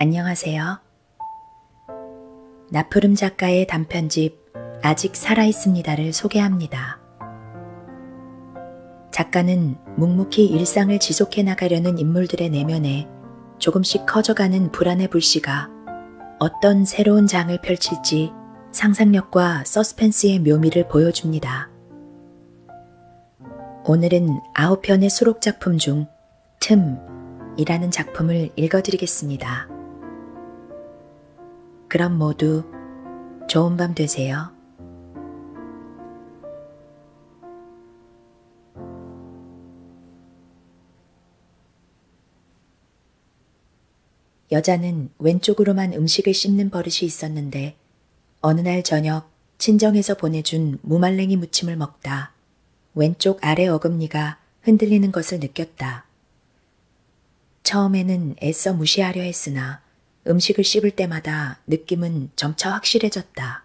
안녕하세요. 나푸름 작가의 단편집 아직 살아있습니다를 소개합니다. 작가는 묵묵히 일상을 지속해 나가려는 인물들의 내면에 조금씩 커져가는 불안의 불씨가 어떤 새로운 장을 펼칠지 상상력과 서스펜스의 묘미를 보여줍니다. 오늘은 9편의 수록 작품 중 틈이라는 작품을 읽어드리겠습니다. 그럼 모두 좋은 밤 되세요. 여자는 왼쪽으로만 음식을 씹는 버릇이 있었는데 어느 날 저녁 친정에서 보내준 무말랭이 무침을 먹다 왼쪽 아래 어금니가 흔들리는 것을 느꼈다. 처음에는 애써 무시하려 했으나 음식을 씹을 때마다 느낌은 점차 확실해졌다.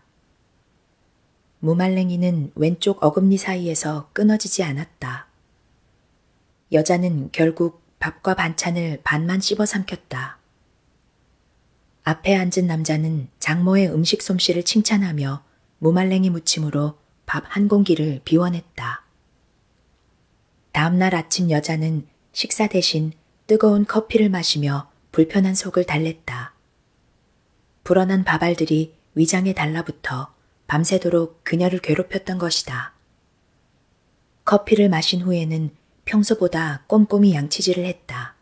무말랭이는 왼쪽 어금니 사이에서 끊어지지 않았다. 여자는 결국 밥과 반찬을 반만 씹어 삼켰다. 앞에 앉은 남자는 장모의 음식 솜씨를 칭찬하며 무말랭이 무침으로 밥 한 공기를 비워냈다. 다음날 아침 여자는 식사 대신 뜨거운 커피를 마시며 불편한 속을 달랬다. 불어난 밥알들이 위장에 달라붙어 밤새도록 그녀를 괴롭혔던 것이다. 커피를 마신 후에는 평소보다 꼼꼼히 양치질을 했다.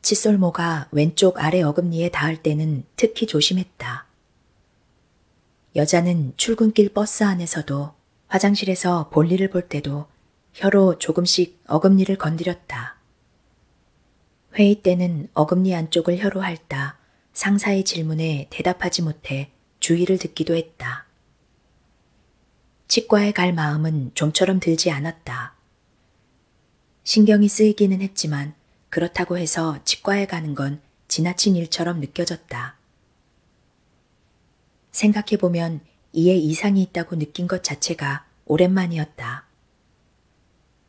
칫솔모가 왼쪽 아래 어금니에 닿을 때는 특히 조심했다. 여자는 출근길 버스 안에서도 화장실에서 볼일을 볼 때도 혀로 조금씩 어금니를 건드렸다. 회의 때는 어금니 안쪽을 혀로 핥다 상사의 질문에 대답하지 못해 주의를 듣기도 했다. 치과에 갈 마음은 좀처럼 들지 않았다. 신경이 쓰이기는 했지만 그렇다고 해서 치과에 가는 건 지나친 일처럼 느껴졌다. 생각해보면 이에 이상이 있다고 느낀 것 자체가 오랜만이었다.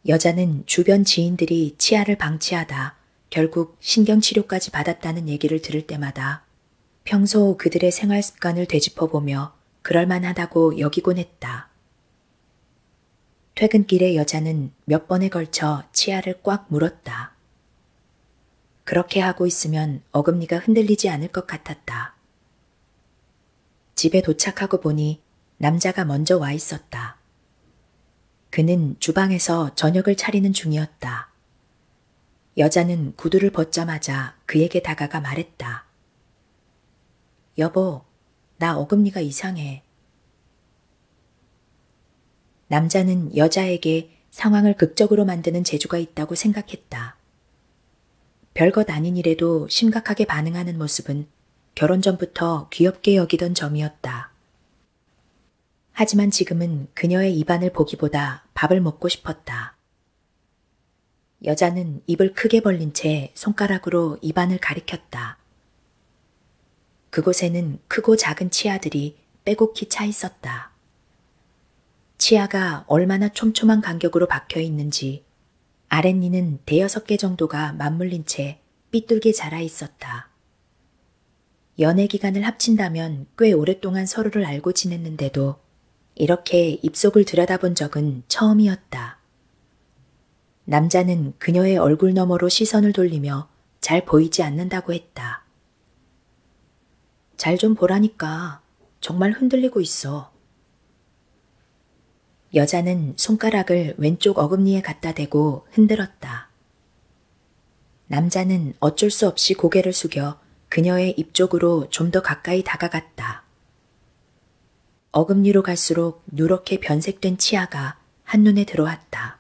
여자는 주변 지인들이 치아를 방치하다 결국 신경치료까지 받았다는 얘기를 들을 때마다 평소 그들의 생활 습관을 되짚어보며 그럴만하다고 여기곤 했다. 퇴근길에 여자는 몇 번에 걸쳐 치아를 꽉 물었다. 그렇게 하고 있으면 어금니가 흔들리지 않을 것 같았다. 집에 도착하고 보니 남자가 먼저 와 있었다. 그는 주방에서 저녁을 차리는 중이었다. 여자는 구두를 벗자마자 그에게 다가가 말했다. 여보, 나 어금니가 이상해. 남자는 여자에게 상황을 극적으로 만드는 재주가 있다고 생각했다. 별것 아닌 일에도 심각하게 반응하는 모습은 결혼 전부터 귀엽게 여기던 점이었다. 하지만 지금은 그녀의 입안을 보기보다 밥을 먹고 싶었다. 여자는 입을 크게 벌린 채 손가락으로 입안을 가리켰다. 그곳에는 크고 작은 치아들이 빼곡히 차 있었다. 치아가 얼마나 촘촘한 간격으로 박혀 있는지 아랫니는 5-6개 정도가 맞물린 채 삐뚤게 자라 있었다. 연애 기간을 합친다면 꽤 오랫동안 서로를 알고 지냈는데도 이렇게 입속을 들여다본 적은 처음이었다. 남자는 그녀의 얼굴 너머로 시선을 돌리며 잘 보이지 않는다고 했다. 잘 좀 보라니까. 정말 흔들리고 있어. 여자는 손가락을 왼쪽 어금니에 갖다 대고 흔들었다. 남자는 어쩔 수 없이 고개를 숙여 그녀의 입 쪽으로 좀 더 가까이 다가갔다. 어금니로 갈수록 누렇게 변색된 치아가 한눈에 들어왔다.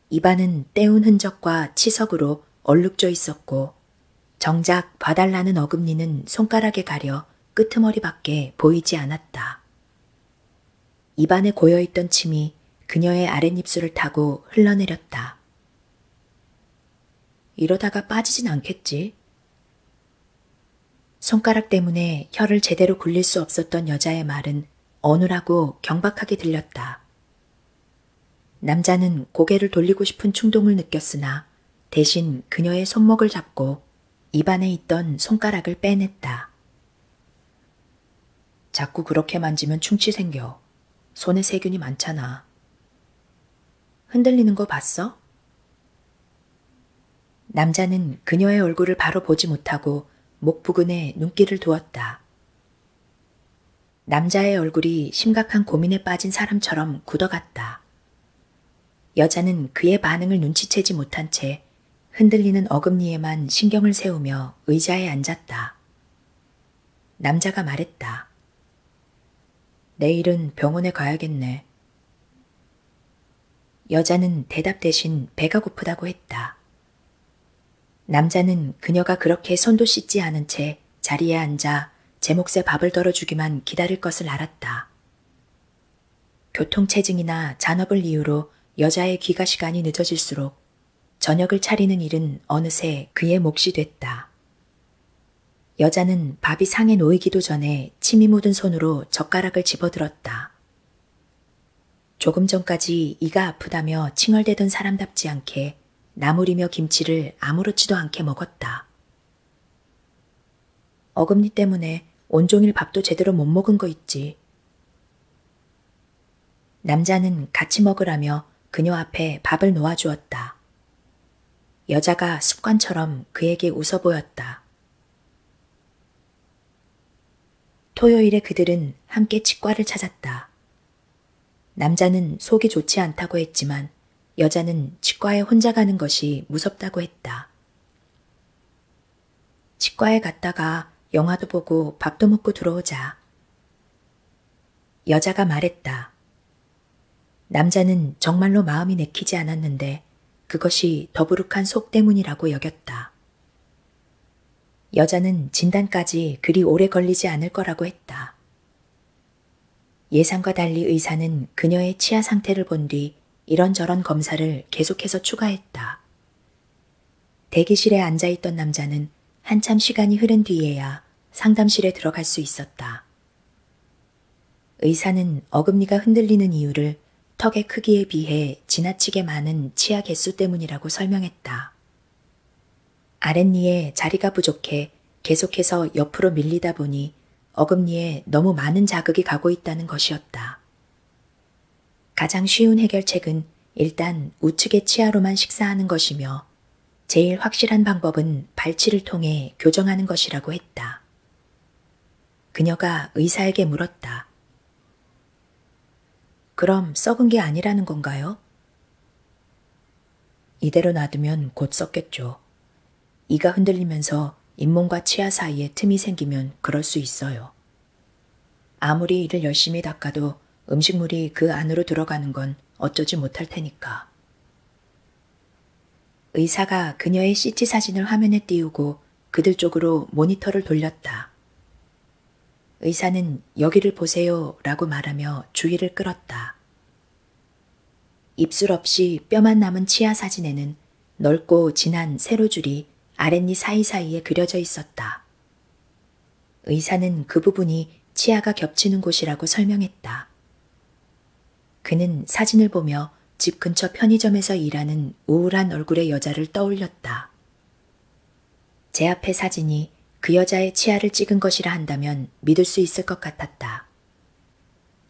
입안은 떼운 흔적과 치석으로 얼룩져 있었고 정작 봐달라는 어금니는 손가락에 가려 끄트머리밖에 보이지 않았다. 입안에 고여있던 침이 그녀의 아랫입술을 타고 흘러내렸다. 이러다가 빠지진 않겠지? 손가락 때문에 혀를 제대로 굴릴 수 없었던 여자의 말은 어눌하고 경박하게 들렸다. 남자는 고개를 돌리고 싶은 충동을 느꼈으나 대신 그녀의 손목을 잡고 입안에 있던 손가락을 빼냈다. 자꾸 그렇게 만지면 충치 생겨. 손에 세균이 많잖아. 흔들리는 거 봤어? 남자는 그녀의 얼굴을 바로 보지 못하고 목 부근에 눈길을 두었다. 남자의 얼굴이 심각한 고민에 빠진 사람처럼 굳어갔다. 여자는 그의 반응을 눈치채지 못한 채 흔들리는 어금니에만 신경을 세우며 의자에 앉았다. 남자가 말했다. 내일은 병원에 가야겠네. 여자는 대답 대신 배가 고프다고 했다. 남자는 그녀가 그렇게 손도 씻지 않은 채 자리에 앉아 제 몫에 밥을 덜어주기만 기다릴 것을 알았다. 교통체증이나 잔업을 이유로 여자의 귀가 시간이 늦어질수록 저녁을 차리는 일은 어느새 그의 몫이 됐다. 여자는 밥이 상에 놓이기도 전에 침이 묻은 손으로 젓가락을 집어들었다. 조금 전까지 이가 아프다며 칭얼대던 사람답지 않게 나물이며 김치를 아무렇지도 않게 먹었다. 어금니 때문에 온종일 밥도 제대로 못 먹은 거 있지. 남자는 같이 먹으라며 그녀 앞에 밥을 놓아주었다. 여자가 습관처럼 그에게 웃어 보였다. 토요일에 그들은 함께 치과를 찾았다. 남자는 속이 좋지 않다고 했지만 여자는 치과에 혼자 가는 것이 무섭다고 했다. 치과에 갔다가 영화도 보고 밥도 먹고 들어오자. 여자가 말했다. 남자는 정말로 마음이 내키지 않았는데 그것이 더부룩한 속 때문이라고 여겼다. 여자는 진단까지 그리 오래 걸리지 않을 거라고 했다. 예상과 달리 의사는 그녀의 치아 상태를 본 뒤 이런저런 검사를 계속해서 추가했다. 대기실에 앉아있던 남자는 한참 시간이 흐른 뒤에야 상담실에 들어갈 수 있었다. 의사는 어금니가 흔들리는 이유를 턱의 크기에 비해 지나치게 많은 치아 개수 때문이라고 설명했다. 아랫니에 자리가 부족해 계속해서 옆으로 밀리다 보니 어금니에 너무 많은 자극이 가고 있다는 것이었다. 가장 쉬운 해결책은 일단 우측의 치아로만 식사하는 것이며 제일 확실한 방법은 발치를 통해 교정하는 것이라고 했다. 그녀가 의사에게 물었다. 그럼 썩은 게 아니라는 건가요? 이대로 놔두면 곧 썩겠죠. 이가 흔들리면서 잇몸과 치아 사이에 틈이 생기면 그럴 수 있어요. 아무리 이를 열심히 닦아도 음식물이 그 안으로 들어가는 건 어쩌지 못할 테니까. 의사가 그녀의 CT 사진을 화면에 띄우고 그들 쪽으로 모니터를 돌렸다. 의사는 여기를 보세요 라고 말하며 주의를 끌었다. 입술 없이 뼈만 남은 치아 사진에는 넓고 진한 세로줄이 아랫니 사이사이에 그려져 있었다. 의사는 그 부분이 치아가 겹치는 곳이라고 설명했다. 그는 사진을 보며 집 근처 편의점에서 일하는 우울한 얼굴의 여자를 떠올렸다. 제 앞의 사진이 그 여자의 치아를 찍은 것이라 한다면 믿을 수 있을 것 같았다.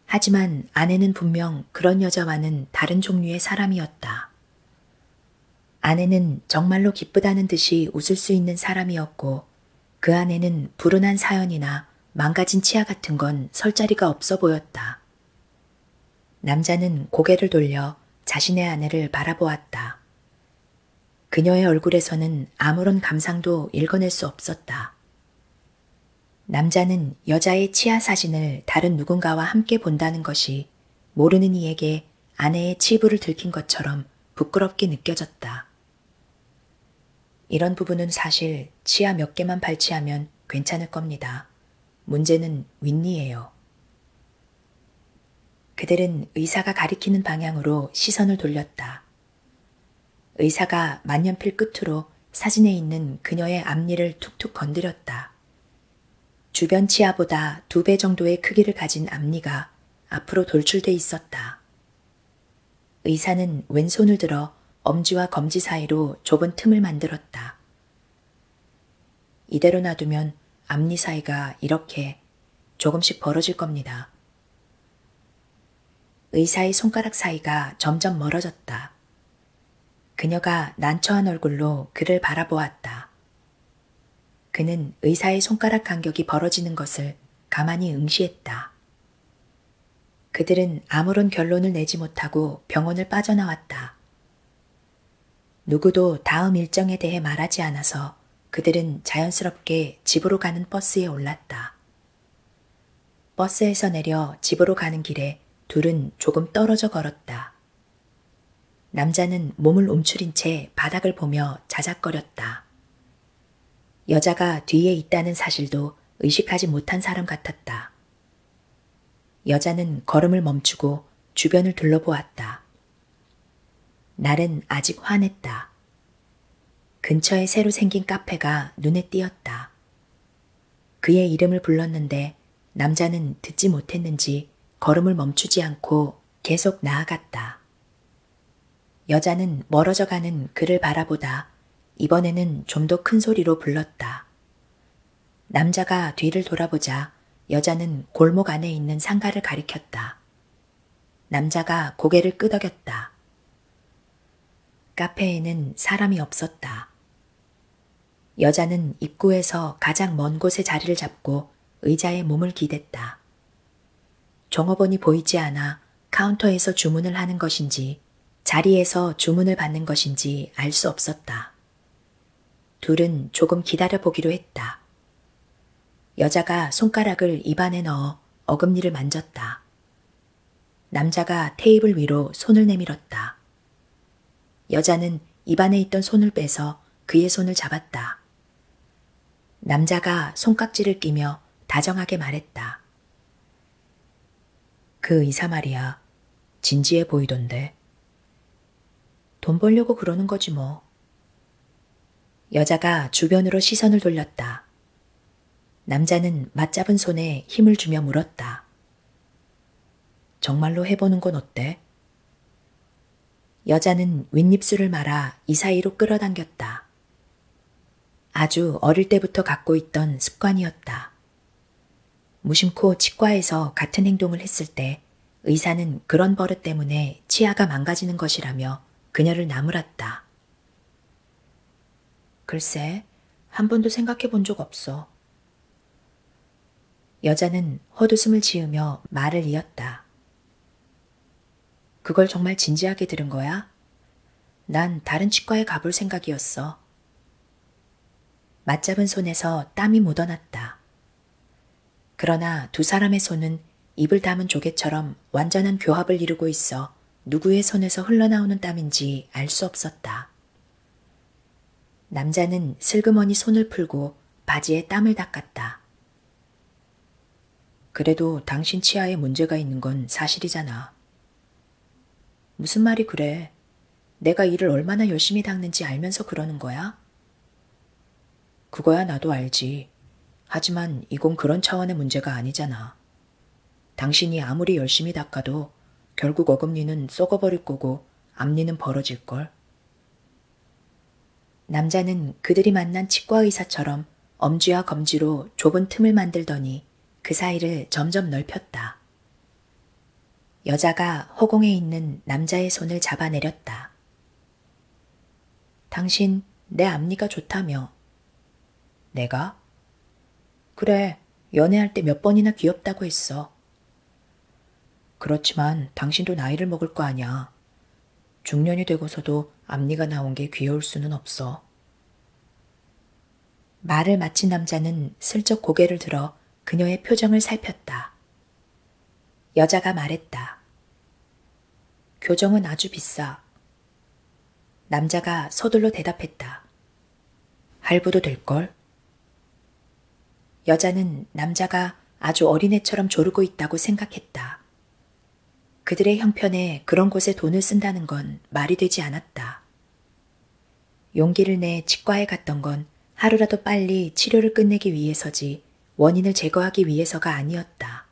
하지만 아내는 분명 그런 여자와는 다른 종류의 사람이었다. 아내는 정말로 기쁘다는 듯이 웃을 수 있는 사람이었고 그 안에는 불운한 사연이나 망가진 치아 같은 건 설 자리가 없어 보였다. 남자는 고개를 돌려 자신의 아내를 바라보았다. 그녀의 얼굴에서는 아무런 감상도 읽어낼 수 없었다. 남자는 여자의 치아 사진을 다른 누군가와 함께 본다는 것이 모르는 이에게 아내의 치부를 들킨 것처럼 부끄럽게 느껴졌다. 이런 부분은 사실 치아 몇 개만 발치하면 괜찮을 겁니다. 문제는 윗니예요. 그들은 의사가 가리키는 방향으로 시선을 돌렸다. 의사가 만년필 끝으로 사진에 있는 그녀의 앞니를 툭툭 건드렸다. 주변 치아보다 2배 정도의 크기를 가진 앞니가 앞으로 돌출돼 있었다. 의사는 왼손을 들어 엄지와 검지 사이로 좁은 틈을 만들었다. 이대로 놔두면 앞니 사이가 이렇게 조금씩 벌어질 겁니다. 의사의 손가락 사이가 점점 멀어졌다. 그녀가 난처한 얼굴로 그를 바라보았다. 그는 의사의 손가락 간격이 벌어지는 것을 가만히 응시했다. 그들은 아무런 결론을 내지 못하고 병원을 빠져나왔다. 누구도 다음 일정에 대해 말하지 않아서 그들은 자연스럽게 집으로 가는 버스에 올랐다. 버스에서 내려 집으로 가는 길에 둘은 조금 떨어져 걸었다. 남자는 몸을 움츠린 채 바닥을 보며 자작거렸다. 여자가 뒤에 있다는 사실도 의식하지 못한 사람 같았다. 여자는 걸음을 멈추고 주변을 둘러보았다. 날은 아직 환했다. 근처에 새로 생긴 카페가 눈에 띄었다. 그의 이름을 불렀는데 남자는 듣지 못했는지 걸음을 멈추지 않고 계속 나아갔다. 여자는 멀어져 가는 그를 바라보다 이번에는 좀 더 큰 소리로 불렀다. 남자가 뒤를 돌아보자 여자는 골목 안에 있는 상가를 가리켰다. 남자가 고개를 끄덕였다. 카페에는 사람이 없었다. 여자는 입구에서 가장 먼 곳에 자리를 잡고 의자에 몸을 기댔다. 종업원이 보이지 않아 카운터에서 주문을 하는 것인지 자리에서 주문을 받는 것인지 알 수 없었다. 둘은 조금 기다려보기로 했다. 여자가 손가락을 입안에 넣어 어금니를 만졌다. 남자가 테이블 위로 손을 내밀었다. 여자는 입안에 있던 손을 빼서 그의 손을 잡았다. 남자가 손깍지를 끼며 다정하게 말했다. 그 의사 말이야. 진지해 보이던데. 돈 벌려고 그러는 거지 뭐. 여자가 주변으로 시선을 돌렸다. 남자는 맞잡은 손에 힘을 주며 물었다. 정말로 해보는 건 어때? 여자는 윗입술을 말아 이 사이로 끌어당겼다. 아주 어릴 때부터 갖고 있던 습관이었다. 무심코 치과에서 같은 행동을 했을 때 의사는 그런 버릇 때문에 치아가 망가지는 것이라며 그녀를 나무랐다. 글쎄, 한 번도 생각해 본 적 없어. 여자는 헛웃음을 지으며 말을 이었다. 그걸 정말 진지하게 들은 거야? 난 다른 치과에 가볼 생각이었어. 맞잡은 손에서 땀이 묻어났다. 그러나 두 사람의 손은 입을 담은 조개처럼 완전한 교합을 이루고 있어 누구의 손에서 흘러나오는 땀인지 알 수 없었다. 남자는 슬그머니 손을 풀고 바지에 땀을 닦았다. 그래도 당신 치아에 문제가 있는 건 사실이잖아. 무슨 말이 그래? 내가 일을 얼마나 열심히 닦는지 알면서 그러는 거야? 그거야 나도 알지. 하지만 이건 그런 차원의 문제가 아니잖아. 당신이 아무리 열심히 닦아도 결국 어금니는 썩어버릴 거고 앞니는 벌어질걸. 남자는 그들이 만난 치과 의사처럼 엄지와 검지로 좁은 틈을 만들더니 그 사이를 점점 넓혔다. 여자가 허공에 있는 남자의 손을 잡아내렸다. 당신 내 앞니가 좋다며. 내가? 그래, 연애할 때 몇 번이나 귀엽다고 했어. 그렇지만 당신도 나이를 먹을 거 아냐. 중년이 되고서도 앞니가 나온 게 귀여울 수는 없어. 말을 마친 남자는 슬쩍 고개를 들어 그녀의 표정을 살폈다. 여자가 말했다. 교정은 아주 비싸. 남자가 서둘러 대답했다. 할부도 될걸? 여자는 남자가 아주 어린애처럼 조르고 있다고 생각했다. 그들의 형편에 그런 곳에 돈을 쓴다는 건 말이 되지 않았다. 용기를 내 치과에 갔던 건 하루라도 빨리 치료를 끝내기 위해서지 원인을 제거하기 위해서가 아니었다.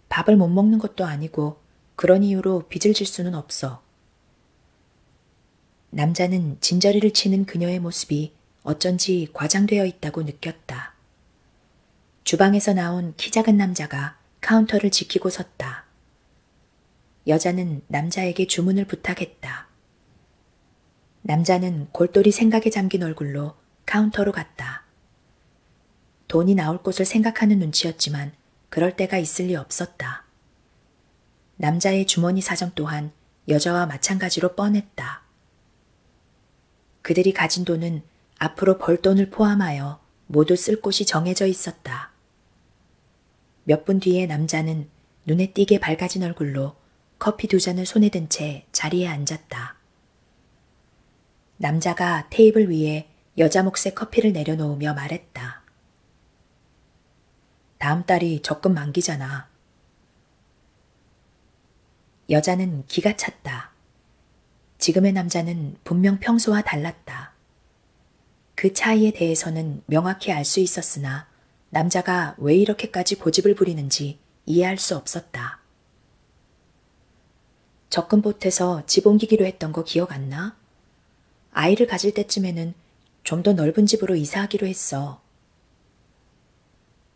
밥을 못 먹는 것도 아니고 그런 이유로 빚을 질 수는 없어. 남자는 진저리를 치는 그녀의 모습이 어쩐지 과장되어 있다고 느꼈다. 주방에서 나온 키 작은 남자가 카운터를 지키고 섰다. 여자는 남자에게 주문을 부탁했다. 남자는 골똘히 생각에 잠긴 얼굴로 카운터로 갔다. 돈이 나올 곳을 생각하는 눈치였지만 그럴 때가 있을 리 없었다. 남자의 주머니 사정 또한 여자와 마찬가지로 뻔했다. 그들이 가진 돈은 앞으로 벌 돈을 포함하여 모두 쓸 곳이 정해져 있었다. 몇 분 뒤에 남자는 눈에 띄게 밝아진 얼굴로 커피 2잔을 손에 든 채 자리에 앉았다. 남자가 테이블 위에 여자 몫의 커피를 내려놓으며 말했다. 다음 달이 적금 만기잖아. 여자는 기가 찼다. 지금의 남자는 분명 평소와 달랐다. 그 차이에 대해서는 명확히 알 수 있었으나 남자가 왜 이렇게까지 고집을 부리는지 이해할 수 없었다. 적금보태서 집 옮기기로 했던 거 기억 안 나? 아이를 가질 때쯤에는 좀 더 넓은 집으로 이사하기로 했어.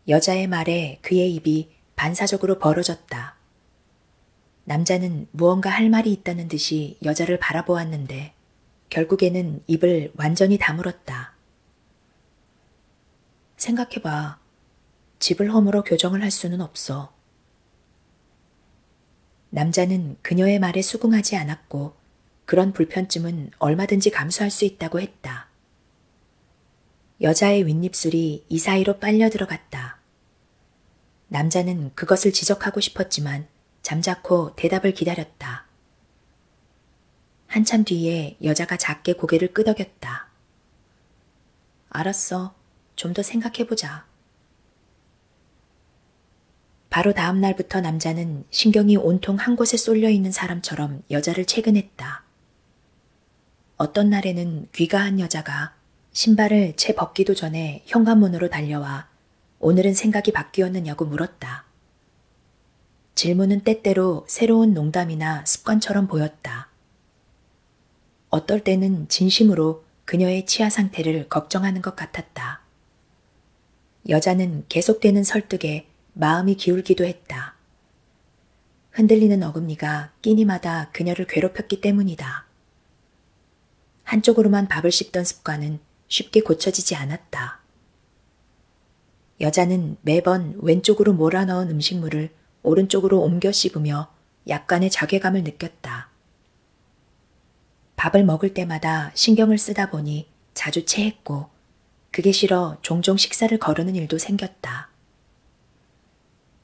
여자의 말에 그의 입이 반사적으로 벌어졌다. 남자는 무언가 할 말이 있다는 듯이 여자를 바라보았는데 결국에는 입을 완전히 다물었다. 생각해봐. 집을 허물어 교정을 할 수는 없어. 남자는 그녀의 말에 수긍하지 않았고 그런 불편쯤은 얼마든지 감수할 수 있다고 했다. 여자의 윗입술이 이 사이로 빨려 들어갔다. 남자는 그것을 지적하고 싶었지만 잠자코 대답을 기다렸다. 한참 뒤에 여자가 작게 고개를 끄덕였다. 알았어. 좀 더 생각해보자. 바로 다음 날부터 남자는 신경이 온통 한 곳에 쏠려 있는 사람처럼 여자를 채근했다. 어떤 날에는 귀가한 여자가 신발을 채 벗기도 전에 현관문으로 달려와 오늘은 생각이 바뀌었느냐고 물었다. 질문은 때때로 새로운 농담이나 습관처럼 보였다. 어떨 때는 진심으로 그녀의 치아 상태를 걱정하는 것 같았다. 여자는 계속되는 설득에 마음이 기울기도 했다. 흔들리는 어금니가 끼니마다 그녀를 괴롭혔기 때문이다. 한쪽으로만 밥을 씹던 습관은 쉽게 고쳐지지 않았다. 여자는 매번 왼쪽으로 몰아넣은 음식물을 오른쪽으로 옮겨 씹으며 약간의 자괴감을 느꼈다. 밥을 먹을 때마다 신경을 쓰다 보니 자주 체했고 그게 싫어 종종 식사를 거르는 일도 생겼다.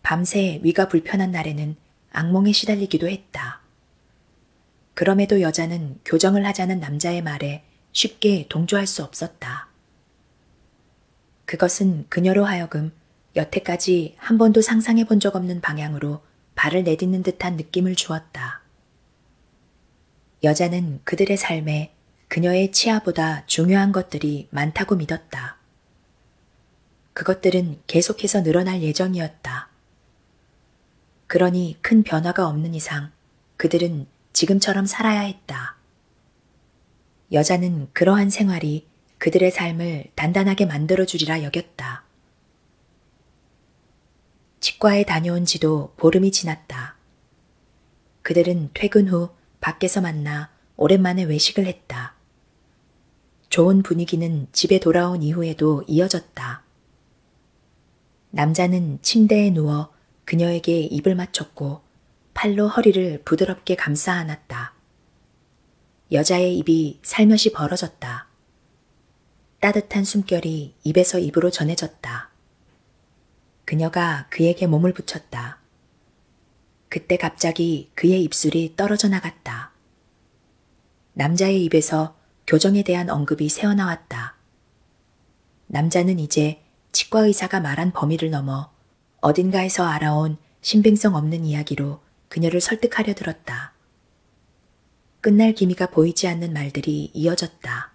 밤새 위가 불편한 날에는 악몽에 시달리기도 했다. 그럼에도 여자는 교정을 하자는 남자의 말에 쉽게 동조할 수 없었다. 그것은 그녀로 하여금 여태까지 한 번도 상상해 본 적 없는 방향으로 발을 내딛는 듯한 느낌을 주었다. 여자는 그들의 삶에 그녀의 치아보다 중요한 것들이 많다고 믿었다. 그것들은 계속해서 늘어날 예정이었다. 그러니 큰 변화가 없는 이상 그들은 지금처럼 살아야 했다. 여자는 그러한 생활이 그들의 삶을 단단하게 만들어주리라 여겼다. 치과에 다녀온 지도 보름이 지났다. 그들은 퇴근 후 밖에서 만나 오랜만에 외식을 했다. 좋은 분위기는 집에 돌아온 이후에도 이어졌다. 남자는 침대에 누워 그녀에게 입을 맞췄고 팔로 허리를 부드럽게 감싸 안았다. 여자의 입이 살며시 벌어졌다. 따뜻한 숨결이 입에서 입으로 전해졌다. 그녀가 그에게 몸을 붙였다. 그때 갑자기 그의 입술이 떨어져 나갔다. 남자의 입에서 교정에 대한 언급이 새어나왔다. 남자는 이제 치과 의사가 말한 범위를 넘어 어딘가에서 알아온 신빙성 없는 이야기로 그녀를 설득하려 들었다. 끝날 기미가 보이지 않는 말들이 이어졌다.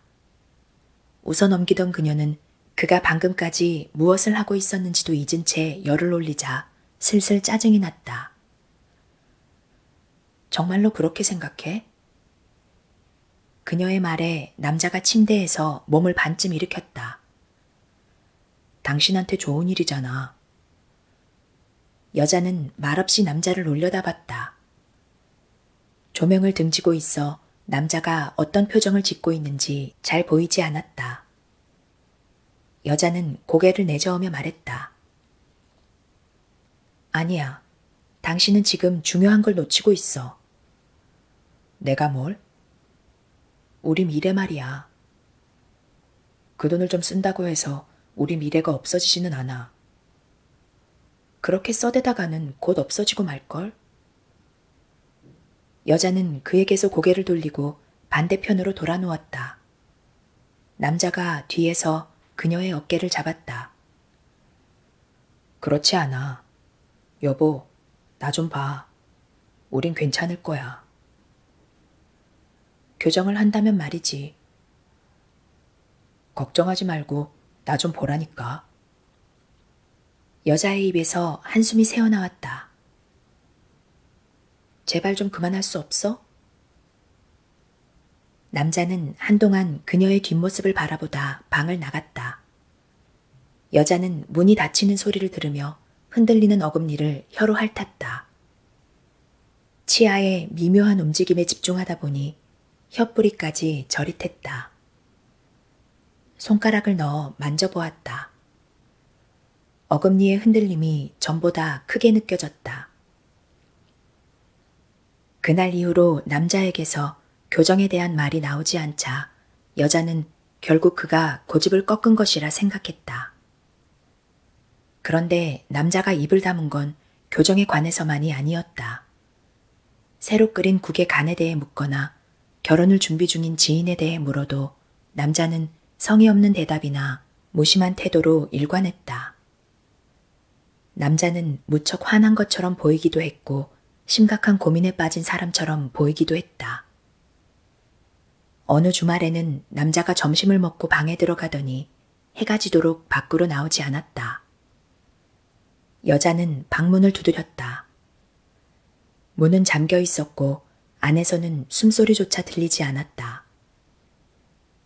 웃어 넘기던 그녀는 그가 방금까지 무엇을 하고 있었는지도 잊은 채 열을 올리자 슬슬 짜증이 났다. 정말로 그렇게 생각해? 그녀의 말에 남자가 침대에서 몸을 반쯤 일으켰다. 당신한테 좋은 일이잖아. 여자는 말없이 남자를 놀려다봤다. 조명을 등지고 있어 남자가 어떤 표정을 짓고 있는지 잘 보이지 않았다. 여자는 고개를 내저으며 말했다. 아니야. 당신은 지금 중요한 걸 놓치고 있어. 내가 뭘? 우리 미래 말이야. 그 돈을 좀 쓴다고 해서 우리 미래가 없어지지는 않아. 그렇게 써대다가는 곧 없어지고 말걸? 여자는 그에게서 고개를 돌리고 반대편으로 돌아 누웠다. 남자가 뒤에서 그녀의 어깨를 잡았다. 그렇지 않아. 여보, 나 좀 봐. 우린 괜찮을 거야. 교정을 한다면 말이지. 걱정하지 말고 나 좀 보라니까. 여자의 입에서 한숨이 새어나왔다. 제발 좀 그만할 수 없어? 남자는 한동안 그녀의 뒷모습을 바라보다 방을 나갔다. 여자는 문이 닫히는 소리를 들으며 흔들리는 어금니를 혀로 핥았다. 치아의 미묘한 움직임에 집중하다 보니 혀뿌리까지 저릿했다. 손가락을 넣어 만져보았다. 어금니의 흔들림이 전보다 크게 느껴졌다. 그날 이후로 남자에게서 교정에 대한 말이 나오지 않자 여자는 결국 그가 고집을 꺾은 것이라 생각했다. 그런데 남자가 입을 다문 건 교정에 관해서만이 아니었다. 새로 끓인 국의 간에 대해 묻거나 결혼을 준비 중인 지인에 대해 물어도 남자는 성의 없는 대답이나 무심한 태도로 일관했다. 남자는 무척 화난 것처럼 보이기도 했고 심각한 고민에 빠진 사람처럼 보이기도 했다. 어느 주말에는 남자가 점심을 먹고 방에 들어가더니 해가 지도록 밖으로 나오지 않았다. 여자는 방문을 두드렸다. 문은 잠겨 있었고 안에서는 숨소리조차 들리지 않았다.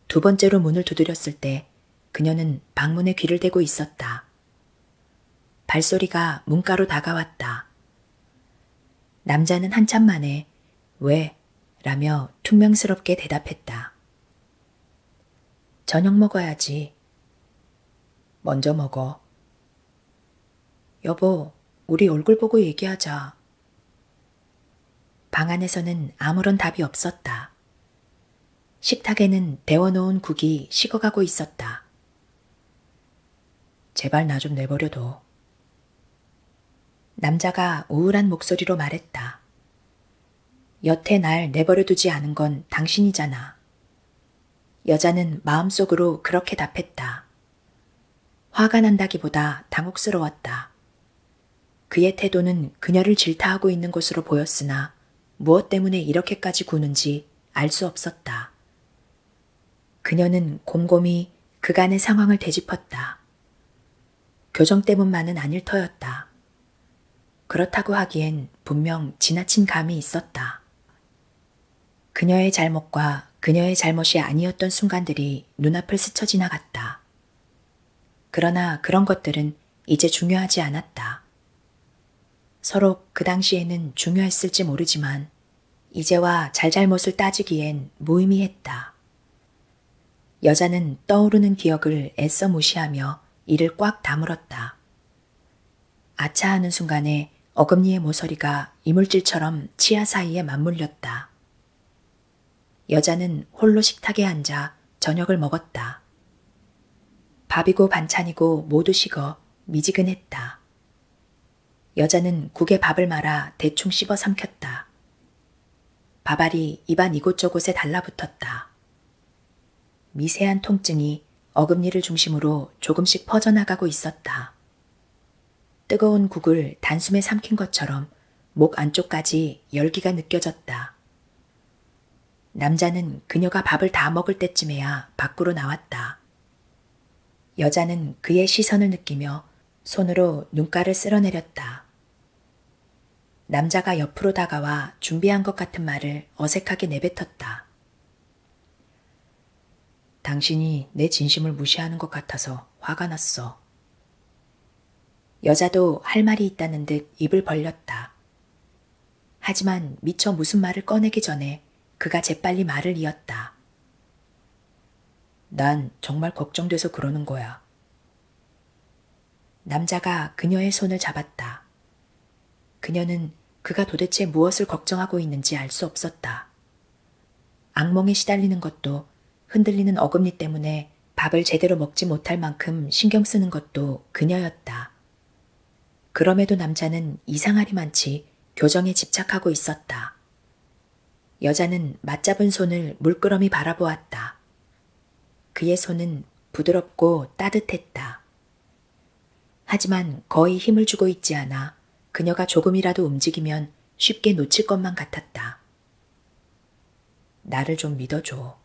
두 번째로 문을 두드렸을 때 그녀는 방문에 귀를 대고 있었다. 발소리가 문가로 다가왔다. 남자는 한참 만에 왜? 라며 퉁명스럽게 대답했다. 저녁 먹어야지. 먼저 먹어. 여보, 우리 얼굴 보고 얘기하자. 방 안에서는 아무런 답이 없었다. 식탁에는 데워놓은 국이 식어가고 있었다. 제발 나 좀 내버려둬. 남자가 우울한 목소리로 말했다. 여태 날 내버려두지 않은 건 당신이잖아. 여자는 마음속으로 그렇게 답했다. 화가 난다기보다 당혹스러웠다. 그의 태도는 그녀를 질타하고 있는 것으로 보였으나 무엇 때문에 이렇게까지 구는지 알 수 없었다. 그녀는 곰곰이 그간의 상황을 되짚었다. 교정 때문만은 아닐 터였다. 그렇다고 하기엔 분명 지나친 감이 있었다. 그녀의 잘못과 그녀의 잘못이 아니었던 순간들이 눈앞을 스쳐 지나갔다. 그러나 그런 것들은 이제 중요하지 않았다. 서로 그 당시에는 중요했을지 모르지만 이제와 잘잘못을 따지기엔 무의미했다. 여자는 떠오르는 기억을 애써 무시하며 이를 꽉 다물었다. 아차하는 순간에 어금니의 모서리가 이물질처럼 치아 사이에 맞물렸다. 여자는 홀로 식탁에 앉아 저녁을 먹었다. 밥이고 반찬이고 모두 식어 미지근했다. 여자는 국에 밥을 말아 대충 씹어 삼켰다. 밥알이 입안 이곳저곳에 달라붙었다. 미세한 통증이 어금니를 중심으로 조금씩 퍼져나가고 있었다. 뜨거운 국을 단숨에 삼킨 것처럼 목 안쪽까지 열기가 느껴졌다. 남자는 그녀가 밥을 다 먹을 때쯤에야 밖으로 나왔다. 여자는 그의 시선을 느끼며 손으로 눈가를 쓸어내렸다. 남자가 옆으로 다가와 준비한 것 같은 말을 어색하게 내뱉었다. 당신이 내 진심을 무시하는 것 같아서 화가 났어. 여자도 할 말이 있다는 듯 입을 벌렸다. 하지만 미처 무슨 말을 꺼내기 전에 그가 재빨리 말을 이었다. 난 정말 걱정돼서 그러는 거야. 남자가 그녀의 손을 잡았다. 그녀는 그가 도대체 무엇을 걱정하고 있는지 알 수 없었다. 악몽에 시달리는 것도 흔들리는 어금니 때문에 밥을 제대로 먹지 못할 만큼 신경 쓰는 것도 그녀였다. 그럼에도 남자는 이상하리만치 교정에 집착하고 있었다. 여자는 맞잡은 손을 물끄러미 바라보았다. 그의 손은 부드럽고 따뜻했다. 하지만 거의 힘을 주고 있지 않아 그녀가 조금이라도 움직이면 쉽게 놓칠 것만 같았다. 나를 좀 믿어줘.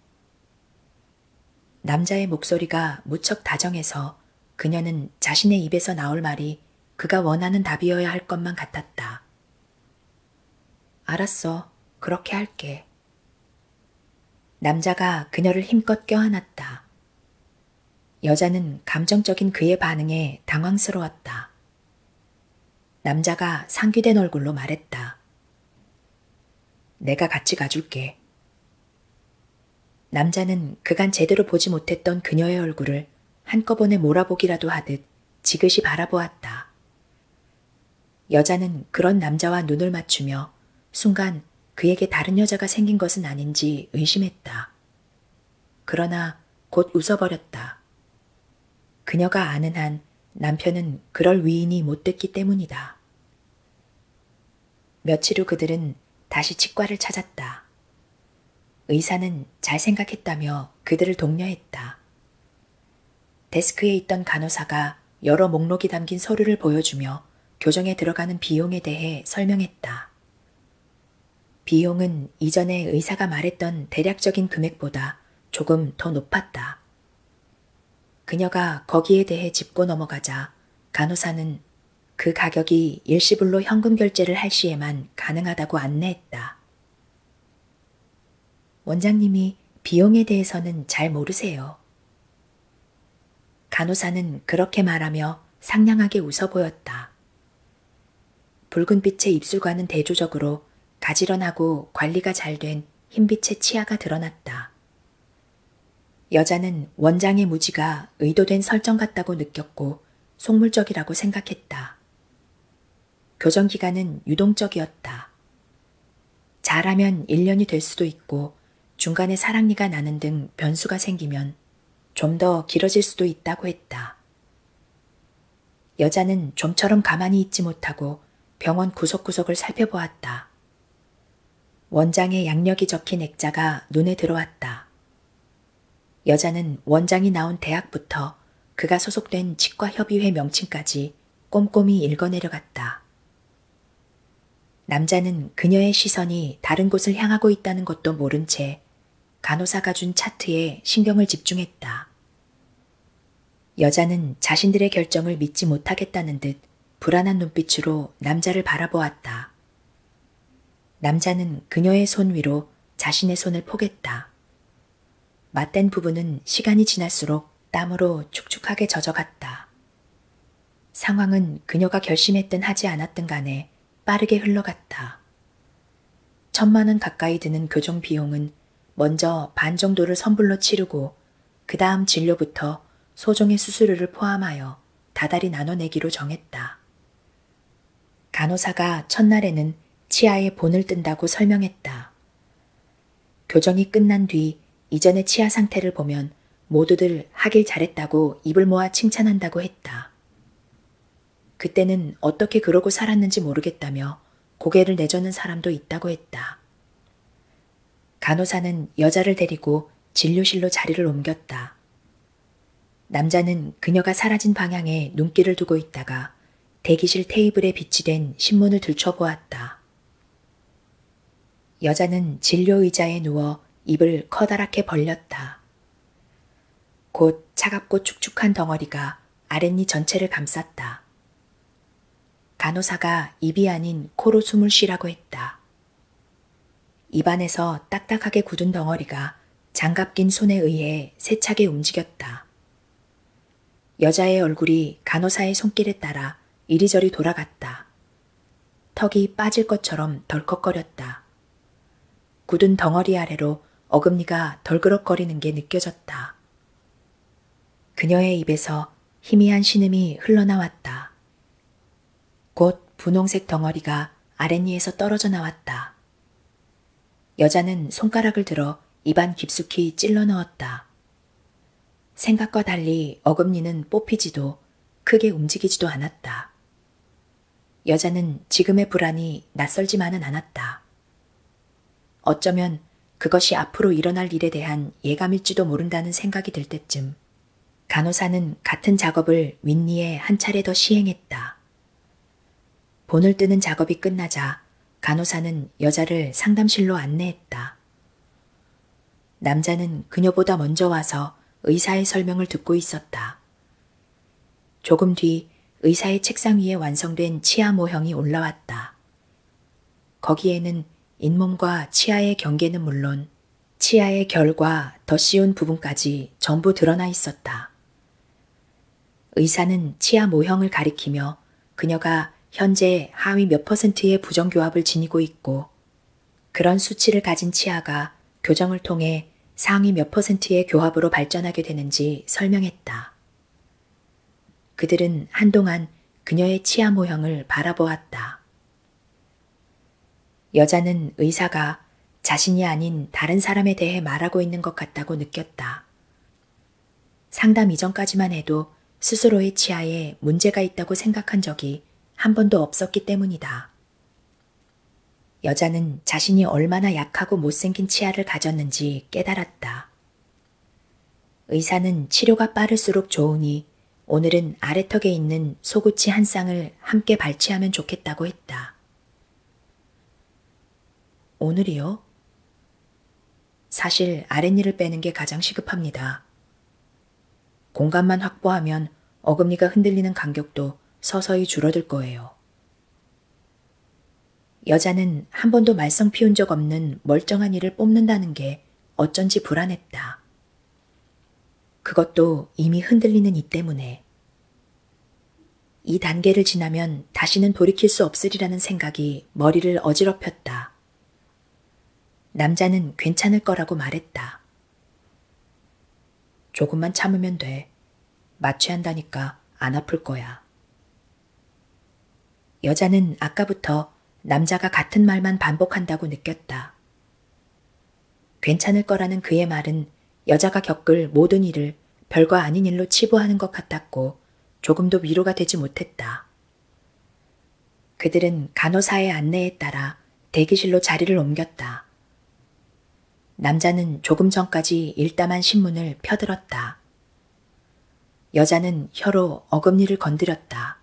남자의 목소리가 무척 다정해서 그녀는 자신의 입에서 나올 말이 그가 원하는 답이어야 할 것만 같았다. 알았어. 그렇게 할게. 남자가 그녀를 힘껏 껴안았다. 여자는 감정적인 그의 반응에 당황스러웠다. 남자가 상기된 얼굴로 말했다. 내가 같이 가줄게. 남자는 그간 제대로 보지 못했던 그녀의 얼굴을 한꺼번에 몰아보기라도 하듯 지그시 바라보았다. 여자는 그런 남자와 눈을 맞추며 순간 그에게 다른 여자가 생긴 것은 아닌지 의심했다. 그러나 곧 웃어버렸다. 그녀가 아는 한 남편은 그럴 위인이 못 됐기 때문이다. 며칠 후 그들은 다시 치과를 찾았다. 의사는 잘 생각했다며 그들을 독려했다. 데스크에 있던 간호사가 여러 목록이 담긴 서류를 보여주며 교정에 들어가는 비용에 대해 설명했다. 비용은 이전에 의사가 말했던 대략적인 금액보다 조금 더 높았다. 그녀가 거기에 대해 짚고 넘어가자 간호사는 그 가격이 일시불로 현금 결제를 할 시에만 가능하다고 안내했다. 원장님이 비용에 대해서는 잘 모르세요. 간호사는 그렇게 말하며 상냥하게 웃어 보였다. 붉은빛의 입술과는 대조적으로 가지런하고 관리가 잘 된 흰빛의 치아가 드러났다. 여자는 원장의 무지가 의도된 설정 같다고 느꼈고 속물적이라고 생각했다. 교정 기간은 유동적이었다. 잘하면 1년이 될 수도 있고 중간에 사랑니가 나는 등 변수가 생기면 좀 더 길어질 수도 있다고 했다. 여자는 좀처럼 가만히 있지 못하고 병원 구석구석을 살펴보았다. 원장의 양력이 적힌 액자가 눈에 들어왔다. 여자는 원장이 나온 대학부터 그가 소속된 치과협의회 명칭까지 꼼꼼히 읽어내려갔다. 남자는 그녀의 시선이 다른 곳을 향하고 있다는 것도 모른 채 간호사가 준 차트에 신경을 집중했다. 여자는 자신들의 결정을 믿지 못하겠다는 듯 불안한 눈빛으로 남자를 바라보았다. 남자는 그녀의 손 위로 자신의 손을 포겠다. 맞댄 부분은 시간이 지날수록 땀으로 축축하게 젖어갔다. 상황은 그녀가 결심했든 하지 않았든 간에 빠르게 흘러갔다. 1,000만 원 가까이 드는 교정 비용은 먼저 반 정도를 선불로 치르고 그 다음 진료부터 소정의 수수료를 포함하여 다달이 나눠내기로 정했다. 간호사가 첫날에는 치아에 본을 뜬다고 설명했다. 교정이 끝난 뒤 이전의 치아 상태를 보면 모두들 하길 잘했다고 입을 모아 칭찬한다고 했다. 그때는 어떻게 그러고 살았는지 모르겠다며 고개를 내저는 사람도 있다고 했다. 간호사는 여자를 데리고 진료실로 자리를 옮겼다. 남자는 그녀가 사라진 방향에 눈길을 두고 있다가 대기실 테이블에 비치된 신문을 들춰보았다. 여자는 진료 의자에 누워 입을 커다랗게 벌렸다. 곧 차갑고 축축한 덩어리가 아랫니 전체를 감쌌다. 간호사가 입이 아닌 코로 숨을 쉬라고 했다. 입안에서 딱딱하게 굳은 덩어리가 장갑 낀 손에 의해 세차게 움직였다. 여자의 얼굴이 간호사의 손길에 따라 이리저리 돌아갔다. 턱이 빠질 것처럼 덜컥거렸다. 굳은 덩어리 아래로 어금니가 덜그럭거리는 게 느껴졌다. 그녀의 입에서 희미한 신음이 흘러나왔다. 곧 분홍색 덩어리가 아랫니에서 떨어져 나왔다. 여자는 손가락을 들어 입안 깊숙이 찔러 넣었다. 생각과 달리 어금니는 뽑히지도 크게 움직이지도 않았다. 여자는 지금의 불안이 낯설지만은 않았다. 어쩌면 그것이 앞으로 일어날 일에 대한 예감일지도 모른다는 생각이 들 때쯤 간호사는 같은 작업을 윗니에 한 차례 더 시행했다. 본을 뜨는 작업이 끝나자 간호사는 여자를 상담실로 안내했다. 남자는 그녀보다 먼저 와서 의사의 설명을 듣고 있었다. 조금 뒤 의사의 책상 위에 완성된 치아 모형이 올라왔다. 거기에는 잇몸과 치아의 경계는 물론 치아의 결과 더 씌운 부분까지 전부 드러나 있었다. 의사는 치아 모형을 가리키며 그녀가 현재 하위 몇 %의 부정교합을 지니고 있고 그런 수치를 가진 치아가 교정을 통해 상위 몇 %의 교합으로 발전하게 되는지 설명했다. 그들은 한동안 그녀의 치아 모형을 바라보았다. 여자는 의사가 자신이 아닌 다른 사람에 대해 말하고 있는 것 같다고 느꼈다. 상담 이전까지만 해도 스스로의 치아에 문제가 있다고 생각한 적이 한 번도 없었기 때문이다. 여자는 자신이 얼마나 약하고 못생긴 치아를 가졌는지 깨달았다. 의사는 치료가 빠를수록 좋으니 오늘은 아래턱에 있는 소구치 한 쌍을 함께 발치하면 좋겠다고 했다. 오늘이요? 사실 아랫니를 빼는 게 가장 시급합니다. 공간만 확보하면 어금니가 흔들리는 간격도 서서히 줄어들 거예요. 여자는 한 번도 말썽 피운 적 없는 멀쩡한 이를 뽑는다는 게 어쩐지 불안했다. 그것도 이미 흔들리는 이 때문에. 이 단계를 지나면 다시는 돌이킬 수 없으리라는 생각이 머리를 어지럽혔다. 남자는 괜찮을 거라고 말했다. 조금만 참으면 돼. 마취한다니까 안 아플 거야. 여자는 아까부터 남자가 같은 말만 반복한다고 느꼈다. 괜찮을 거라는 그의 말은 여자가 겪을 모든 일을 별거 아닌 일로 치부하는 것 같았고 조금도 위로가 되지 못했다. 그들은 간호사의 안내에 따라 대기실로 자리를 옮겼다. 남자는 조금 전까지 일담한 신문을 펴들었다. 여자는 혀로 어금니를 건드렸다.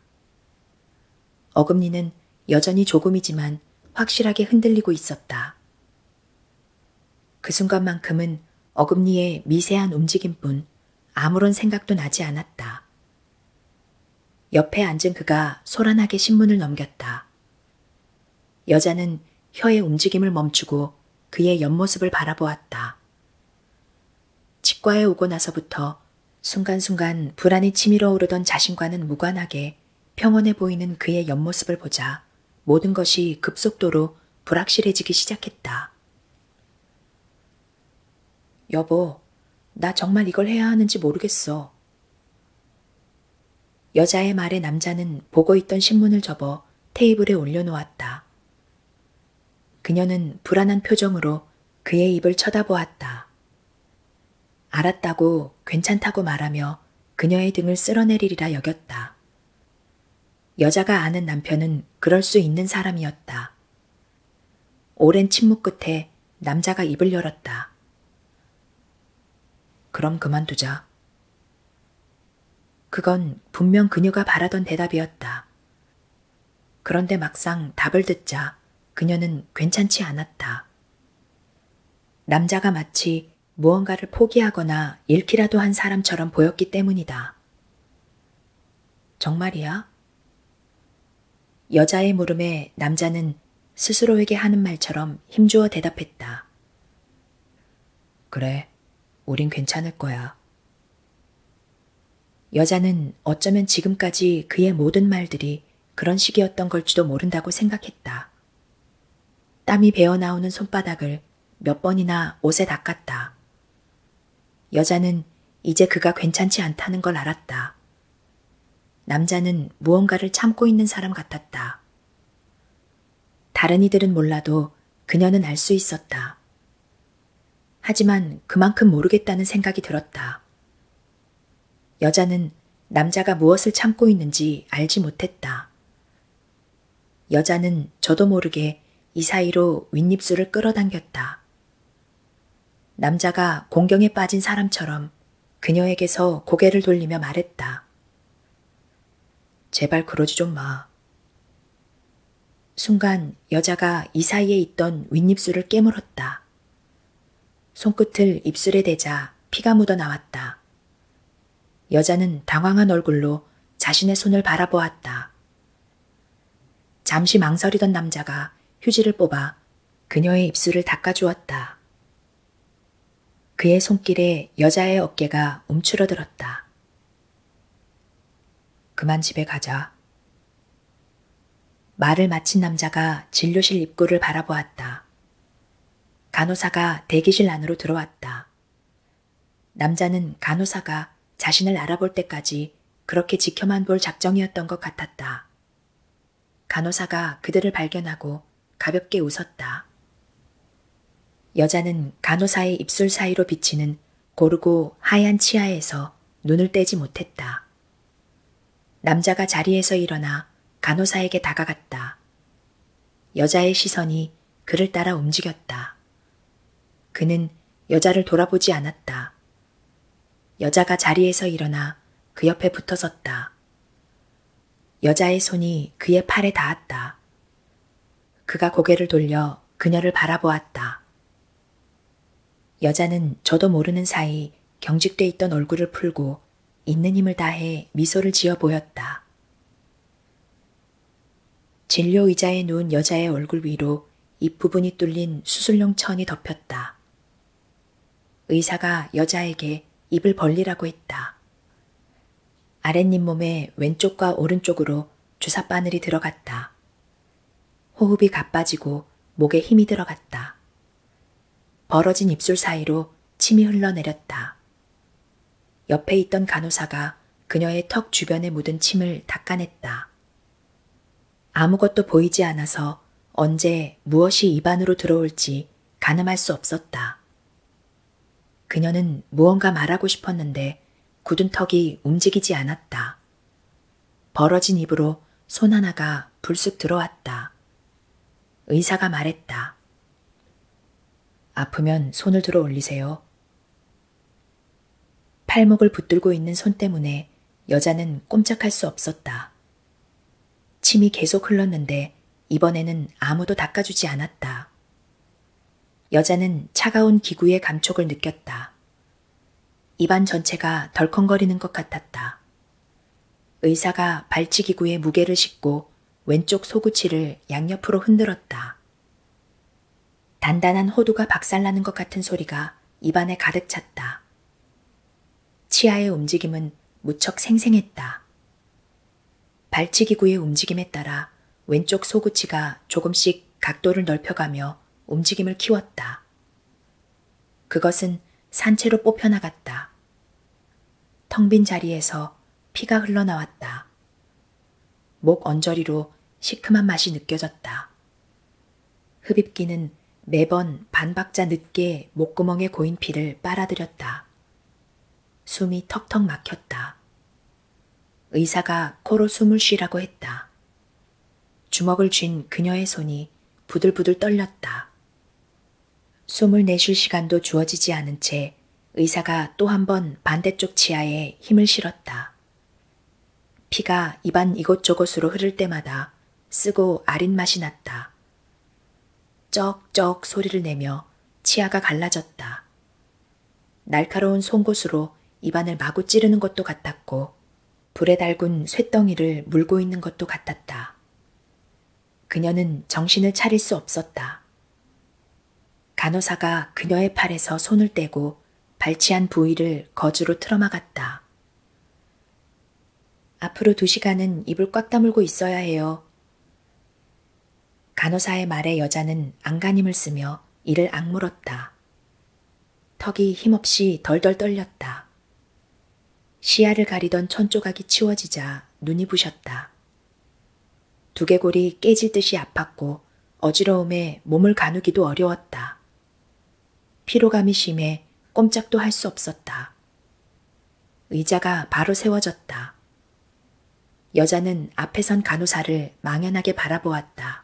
어금니는 여전히 조금이지만 확실하게 흔들리고 있었다. 그 순간만큼은 어금니의 미세한 움직임뿐 아무런 생각도 나지 않았다. 옆에 앉은 그가 소란하게 신문을 넘겼다. 여자는 혀의 움직임을 멈추고 그의 옆모습을 바라보았다. 치과에 오고 나서부터 순간순간 불안이 치밀어 오르던 자신과는 무관하게 평온해 보이는 그의 옆모습을 보자 모든 것이 급속도로 불확실해지기 시작했다. 여보, 나 정말 이걸 해야 하는지 모르겠어. 여자의 말에 남자는 보고 있던 신문을 접어 테이블에 올려놓았다. 그녀는 불안한 표정으로 그의 입을 쳐다보았다. 알았다고 괜찮다고 말하며 그녀의 등을 쓸어내리리라 여겼다. 여자가 아는 남편은 그럴 수 있는 사람이었다. 오랜 침묵 끝에 남자가 입을 열었다. 그럼 그만두자. 그건 분명 그녀가 바라던 대답이었다. 그런데 막상 답을 듣자 그녀는 괜찮지 않았다. 남자가 마치 무언가를 포기하거나 잃기라도 한 사람처럼 보였기 때문이다. 정말이야? 여자의 물음에 남자는 스스로에게 하는 말처럼 힘주어 대답했다. 그래, 우린 괜찮을 거야. 여자는 어쩌면 지금까지 그의 모든 말들이 그런 식이었던 걸지도 모른다고 생각했다. 땀이 배어나오는 손바닥을 몇 번이나 옷에 닦았다. 여자는 이제 그가 괜찮지 않다는 걸 알았다. 남자는 무언가를 참고 있는 사람 같았다. 다른 이들은 몰라도 그녀는 알 수 있었다. 하지만 그만큼 모르겠다는 생각이 들었다. 여자는 남자가 무엇을 참고 있는지 알지 못했다. 여자는 저도 모르게 이 사이로 윗입술을 끌어당겼다. 남자가 공경에 빠진 사람처럼 그녀에게서 고개를 돌리며 말했다. 제발 그러지 좀 마. 순간 여자가 이 사이에 있던 윗입술을 깨물었다. 손끝을 입술에 대자 피가 묻어 나왔다. 여자는 당황한 얼굴로 자신의 손을 바라보았다. 잠시 망설이던 남자가 휴지를 뽑아 그녀의 입술을 닦아주었다. 그의 손길에 여자의 어깨가 움츠러들었다. 그만 집에 가자. 말을 마친 남자가 진료실 입구를 바라보았다. 간호사가 대기실 안으로 들어왔다. 남자는 간호사가 자신을 알아볼 때까지 그렇게 지켜만 볼 작정이었던 것 같았다. 간호사가 그들을 발견하고 가볍게 웃었다. 여자는 간호사의 입술 사이로 비치는 고르고 하얀 치아에서 눈을 떼지 못했다. 남자가 자리에서 일어나 간호사에게 다가갔다. 여자의 시선이 그를 따라 움직였다. 그는 여자를 돌아보지 않았다. 여자가 자리에서 일어나 그 옆에 붙어 섰다. 여자의 손이 그의 팔에 닿았다. 그가 고개를 돌려 그녀를 바라보았다. 여자는 저도 모르는 사이 경직돼 있던 얼굴을 풀고 있는 힘을 다해 미소를 지어 보였다. 진료 의자에 누운 여자의 얼굴 위로 입부분이 뚫린 수술용 천이 덮였다. 의사가 여자에게 입을 벌리라고 했다. 아랫잇몸에 왼쪽과 오른쪽으로 주사바늘이 들어갔다. 호흡이 가빠지고 목에 힘이 들어갔다. 벌어진 입술 사이로 침이 흘러내렸다. 옆에 있던 간호사가 그녀의 턱 주변에 묻은 침을 닦아냈다. 아무것도 보이지 않아서 언제 무엇이 입 안으로 들어올지 가늠할 수 없었다. 그녀는 무언가 말하고 싶었는데 굳은 턱이 움직이지 않았다. 벌어진 입으로 손 하나가 불쑥 들어왔다. 의사가 말했다. 아프면 손을 들어 올리세요. 팔목을 붙들고 있는 손 때문에 여자는 꼼짝할 수 없었다. 침이 계속 흘렀는데 이번에는 아무도 닦아주지 않았다. 여자는 차가운 기구의 감촉을 느꼈다. 입안 전체가 덜컹거리는 것 같았다. 의사가 발치기구에 무게를 싣고 왼쪽 소구치를 양옆으로 흔들었다. 단단한 호두가 박살나는 것 같은 소리가 입안에 가득 찼다. 치아의 움직임은 무척 생생했다. 발치기구의 움직임에 따라 왼쪽 소구치가 조금씩 각도를 넓혀가며 움직임을 키웠다. 그것은 산채로 뽑혀나갔다. 텅 빈 자리에서 피가 흘러나왔다. 목 언저리로 시큼한 맛이 느껴졌다. 흡입기는 매번 반박자 늦게 목구멍에 고인 피를 빨아들였다. 숨이 턱턱 막혔다. 의사가 코로 숨을 쉬라고 했다. 주먹을 쥔 그녀의 손이 부들부들 떨렸다. 숨을 내쉴 시간도 주어지지 않은 채 의사가 또 한 번 반대쪽 치아에 힘을 실었다. 피가 입안 이곳저곳으로 흐를 때마다 쓰고 아린 맛이 났다. 쩍쩍 소리를 내며 치아가 갈라졌다. 날카로운 송곳으로 입안을 마구 찌르는 것도 같았고 불에 달군 쇳덩이를 물고 있는 것도 같았다. 그녀는 정신을 차릴 수 없었다. 간호사가 그녀의 팔에서 손을 떼고 발치한 부위를 거즈로 틀어막았다. 앞으로 2시간은 입을 꽉 다물고 있어야 해요. 간호사의 말에 여자는 안간힘을 쓰며 이를 악물었다. 턱이 힘없이 덜덜 떨렸다. 시야를 가리던 천조각이 치워지자 눈이 부셨다. 두개골이 깨질 듯이 아팠고 어지러움에 몸을 가누기도 어려웠다. 피로감이 심해 꼼짝도 할 수 없었다. 의자가 바로 세워졌다. 여자는 앞에 선 간호사를 망연하게 바라보았다.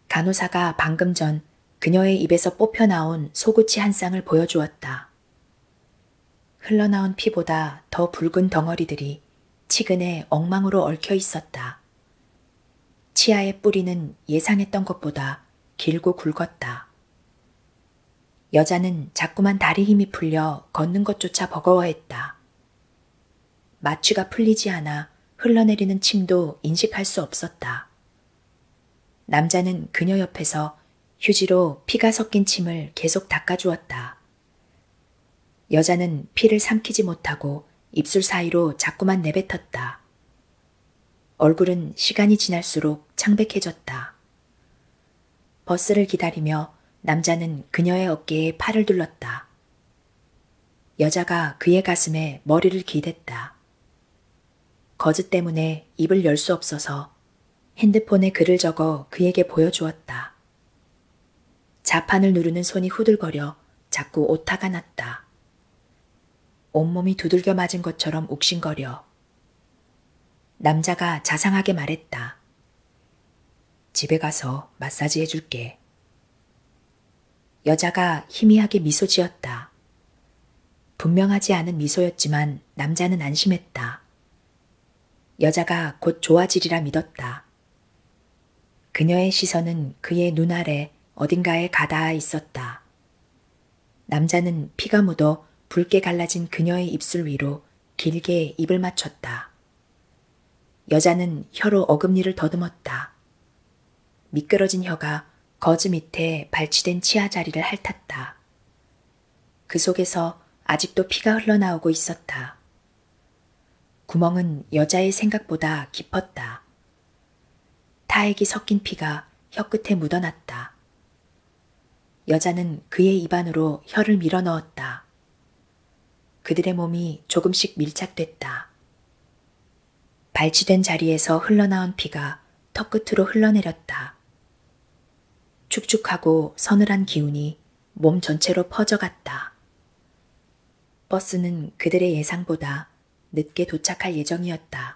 간호사가 방금 전 그녀의 입에서 뽑혀나온 소구치 한 쌍을 보여주었다. 흘러나온 피보다 더 붉은 덩어리들이 치근에 엉망으로 얽혀 있었다. 치아의 뿌리는 예상했던 것보다 길고 굵었다. 여자는 자꾸만 다리 힘이 풀려 걷는 것조차 버거워했다. 마취가 풀리지 않아 흘러내리는 침도 인식할 수 없었다. 남자는 그녀 옆에서 휴지로 피가 섞인 침을 계속 닦아주었다. 여자는 피를 삼키지 못하고 입술 사이로 자꾸만 내뱉었다. 얼굴은 시간이 지날수록 창백해졌다. 버스를 기다리며 남자는 그녀의 어깨에 팔을 둘렀다. 여자가 그의 가슴에 머리를 기댔다. 거즈 때문에 입을 열 수 없어서 핸드폰에 글을 적어 그에게 보여주었다. 자판을 누르는 손이 후들거려 자꾸 오타가 났다. 온몸이 두들겨 맞은 것처럼 욱신거려. 남자가 자상하게 말했다. 집에 가서 마사지 해줄게. 여자가 희미하게 미소 지었다. 분명하지 않은 미소였지만 남자는 안심했다. 여자가 곧 좋아지리라 믿었다. 그녀의 시선은 그의 눈 아래 어딘가에 가닿아 있었다. 남자는 피가 묻어 붉게 갈라진 그녀의 입술 위로 길게 입을 맞췄다. 여자는 혀로 어금니를 더듬었다. 미끄러진 혀가 거즈 밑에 발치된 치아 자리를 핥았다. 그 속에서 아직도 피가 흘러나오고 있었다. 구멍은 여자의 생각보다 깊었다. 타액이 섞인 피가 혀끝에 묻어났다. 여자는 그의 입안으로 혀를 밀어넣었다. 그들의 몸이 조금씩 밀착됐다. 발치된 자리에서 흘러나온 피가 턱끝으로 흘러내렸다. 축축하고 서늘한 기운이 몸 전체로 퍼져갔다. 버스는 그들의 예상보다 늦게 도착할 예정이었다.